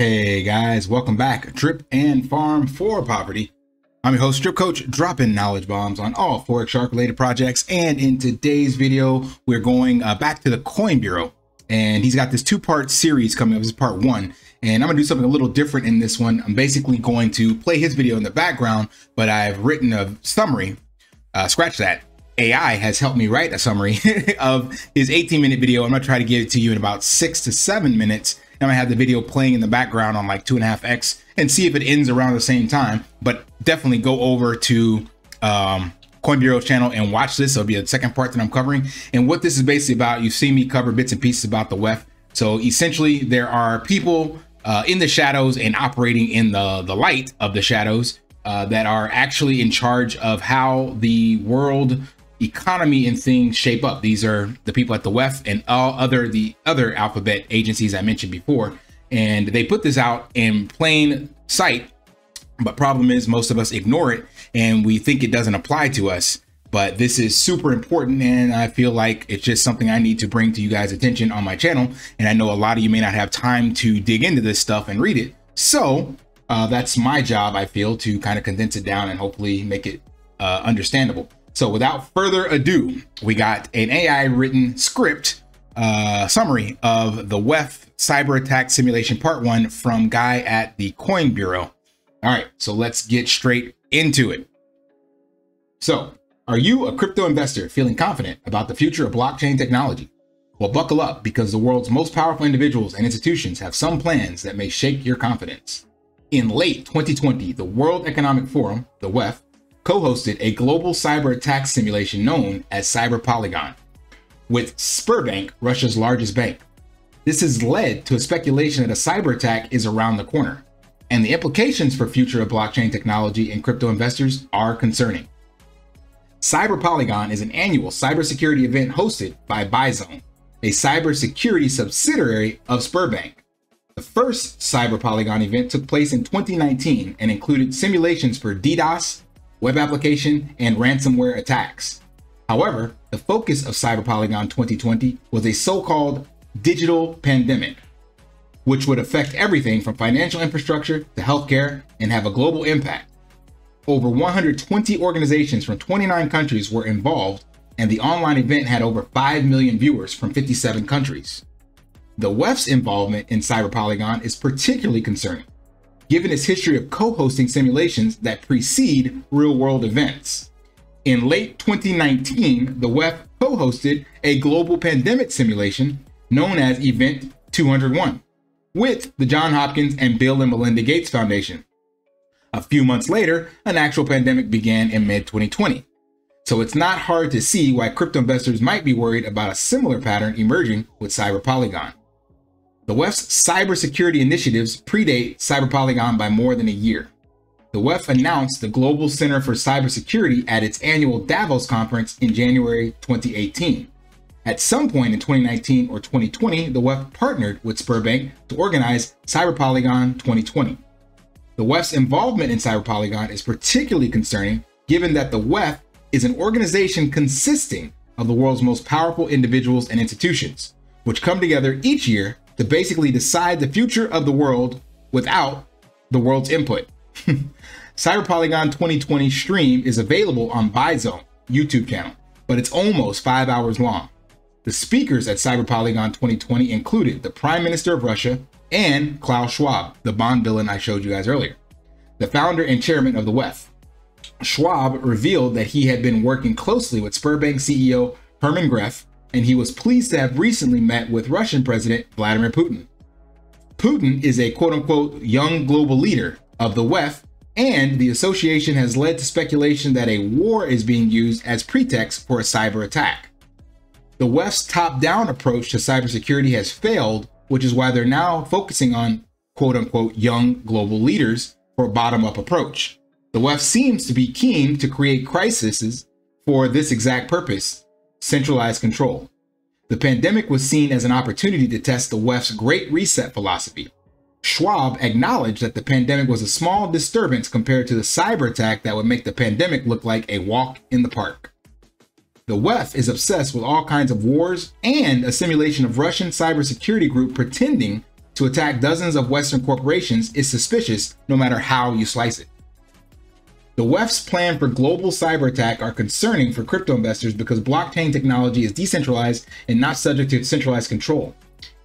Hey guys, welcome back. Drip and Farm for Poverty. I'm your host, Drip Coach, dropping knowledge bombs on all Forex Shark related projects. And in today's video, we're going back to the Coin Bureau. And he's got this two-part series coming up. This is part one. And I'm gonna do something a little different in this one. I'm basically going to play his video in the background, but I've written a summary. Scratch that. AI has helped me write a summary of his 18-minute video. I'm gonna try to get it to you in about 6 to 7 minutes. I'm gonna have the video playing in the background on like 2.5x and see if it ends around the same time. But definitely go over to Coin Bureau's channel and watch this. It'll be the second part that I'm covering. And what this is basically about, you've seen me cover bits and pieces about the WEF. So essentially, there are people in the shadows and operating in the light of the shadows that are actually in charge of how the world economy and things shape up. These are the people at the WEF and the other alphabet agencies I mentioned before. And they put this out in plain sight, but problem is most of us ignore it and we think it doesn't apply to us. But this is super important, and I feel like it's just something I need to bring to you guys' attention on my channel. And I know a lot of you may not have time to dig into this stuff and read it. So that's my job, I feel, to kind of condense it down and hopefully make it understandable. So without further ado, we got an AI written script summary of the WEF cyber attack simulation part 1 from guy at the Coin Bureau. All right, so let's get straight into it. So are you a crypto investor feeling confident about the future of blockchain technology? Well, buckle up, because the world's most powerful individuals and institutions have some plans that may shake your confidence. In late 2020, the World Economic Forum, the WEF, co-hosted a global cyber attack simulation known as Cyber Polygon with Sberbank, Russia's largest bank. This has led to a speculation that a cyber attack is around the corner, and the implications for future of blockchain technology and crypto investors are concerning. Cyber Polygon is an annual cybersecurity event hosted by Bizone, a cybersecurity subsidiary of Sberbank. The first Cyber Polygon event took place in 2019 and included simulations for DDoS, web application, and ransomware attacks. However, the focus of Cyber Polygon 2020 was a so-called digital pandemic, which would affect everything from financial infrastructure to healthcare and have a global impact. Over 120 organizations from 29 countries were involved, and the online event had over 5 million viewers from 57 countries. The WEF's involvement in Cyber Polygon is particularly concerning, given its history of co-hosting simulations that precede real-world events. In late 2019, the WEF co-hosted a global pandemic simulation known as Event 201 with the Johns Hopkins and Bill and Melinda Gates Foundation. A few months later, an actual pandemic began in mid-2020. So it's not hard to see why crypto investors might be worried about a similar pattern emerging with Cyber Polygon. The WEF's cybersecurity initiatives predate Cyber Polygon by more than a year. The WEF announced the Global Center for Cybersecurity at its annual Davos conference in January 2018. At some point in 2019 or 2020, the WEF partnered with Sberbank to organize Cyber Polygon 2020. The WEF's involvement in Cyber Polygon is particularly concerning, given that the WEF is an organization consisting of the world's most powerful individuals and institutions, which come together each year to basically decide the future of the world without the world's input. Cyber Polygon 2020 stream is available on Bizone YouTube channel, but it's almost 5 hours long. The speakers at Cyber Polygon 2020 included the Prime Minister of Russia and Klaus Schwab, the Bond villain I showed you guys earlier, the founder and chairman of the WEF. Schwab revealed that he had been working closely with Sberbank CEO Herman Gref, and he was pleased to have recently met with Russian President Vladimir Putin. Putin is a quote-unquote young global leader of the WEF, and the association has led to speculation that a war is being used as pretext for a cyber attack. The WEF's top-down approach to cybersecurity has failed, which is why they're now focusing on quote-unquote young global leaders for a bottom-up approach. The WEF seems to be keen to create crises for this exact purpose: centralized control. The pandemic was seen as an opportunity to test the WEF's Great Reset philosophy. Schwab acknowledged that the pandemic was a small disturbance compared to the cyber attack that would make the pandemic look like a walk in the park. The WEF is obsessed with all kinds of wars and a simulation of Russian cybersecurity group pretending to attack dozens of Western corporations is suspicious no matter how you slice it. The WEF's plan for global cyber attack are concerning for crypto investors because blockchain technology is decentralized and not subject to centralized control.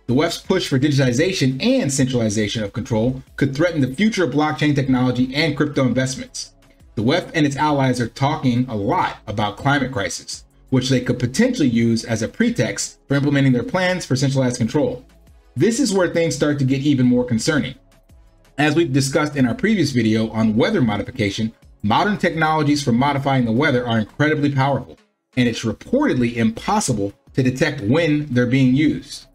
The WEF's push for digitization and centralization of control could threaten the future of blockchain technology and crypto investments. The WEF and its allies are talking a lot about climate crisis, which they could potentially use as a pretext for implementing their plans for centralized control. This is where things start to get even more concerning. As we've discussed in our previous video on weather modification, modern technologies for modifying the weather are incredibly powerful, and it's reportedly impossible to detect when they're being used.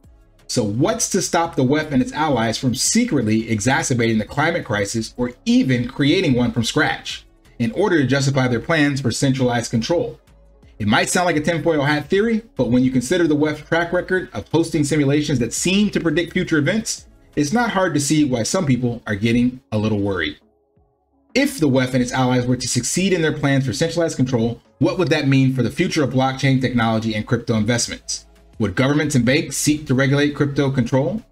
So what's to stop the WEF and its allies from secretly exacerbating the climate crisis or even creating one from scratch in order to justify their plans for centralized control? It might sound like a tinfoil hat theory, but when you consider the WEF's track record of hosting simulations that seem to predict future events, it's not hard to see why some people are getting a little worried. If the WEF and its allies were to succeed in their plans for centralized control, what would that mean for the future of blockchain technology and crypto investments? Would governments and banks seek to regulate crypto control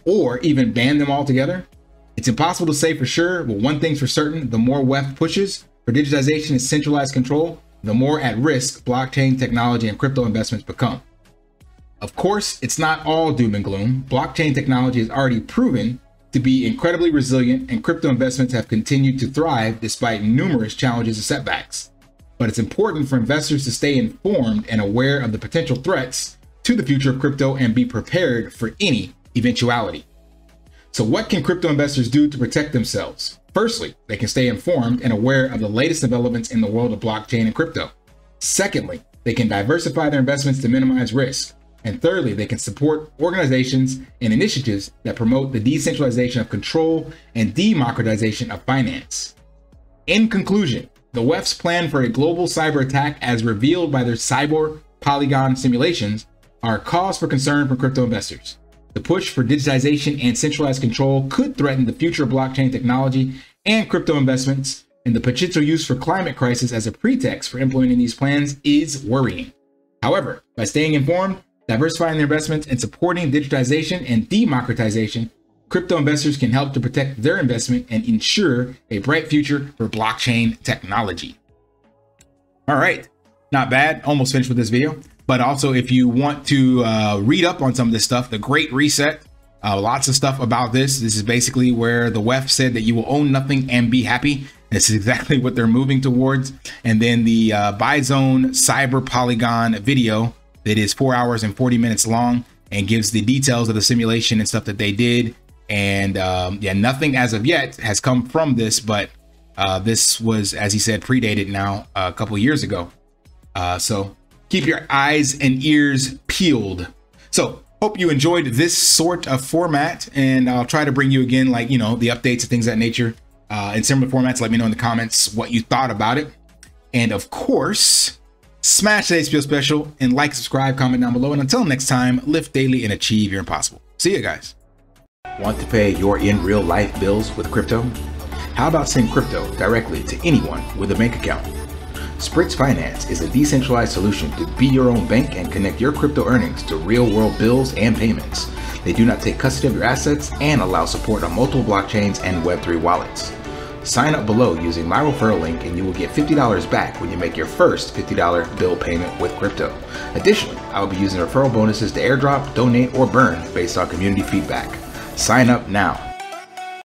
or even ban them altogether? It's impossible to say for sure, but one thing's for certain: the more WEF pushes for digitization and centralized control, the more at risk blockchain technology and crypto investments become. Of course, it's not all doom and gloom. Blockchain technology has already proven to be incredibly resilient, and crypto investments have continued to thrive despite numerous challenges and setbacks. But it's important for investors to stay informed and aware of the potential threats to the future of crypto and be prepared for any eventuality. So what can crypto investors do to protect themselves? Firstly, they can stay informed and aware of the latest developments in the world of blockchain and crypto. Secondly, they can diversify their investments to minimize risk. And thirdly, they can support organizations and initiatives that promote the decentralization of control and democratization of finance. In conclusion, the WEF's plan for a global cyber attack, as revealed by their cyber polygon simulations, are a cause for concern for crypto investors. The push for digitization and centralized control could threaten the future of blockchain technology and crypto investments, and the potential use for climate crisis as a pretext for implementing these plans is worrying. However, by staying informed, diversifying their investments, and supporting digitization and democratization, crypto investors can help to protect their investment and ensure a bright future for blockchain technology. All right, not bad. Almost finished with this video. But also, if you want to read up on some of this stuff, the Great Reset, lots of stuff about this. This is basically where the WEF said that you will own nothing and be happy. This is exactly what they're moving towards. And then the Bizone Cyber Polygon video that is 4 hours and 40 minutes long and gives the details of the simulation and stuff that they did. And yeah, nothing as of yet has come from this, but this was, as he said, predated now a couple of years ago. So keep your eyes and ears peeled. So hope you enjoyed this sort of format, and I'll try to bring you again, like, you know, the updates and things of that nature in similar formats. Let me know in the comments what you thought about it. And of course, smash the HBO special and like, subscribe, comment down below. And until next time, live daily and achieve your impossible. See you guys. Want to pay your in real life bills with crypto? How about sending crypto directly to anyone with a bank account? Spritz Finance is a decentralized solution to be your own bank and connect your crypto earnings to real world bills and payments. They do not take custody of your assets and allow support on multiple blockchains and Web3 wallets. Sign up below using my referral link and you will get $50 back when you make your first $50 bill payment with crypto. Additionally, I will be using referral bonuses to airdrop, donate, or burn based on community feedback. Sign up now.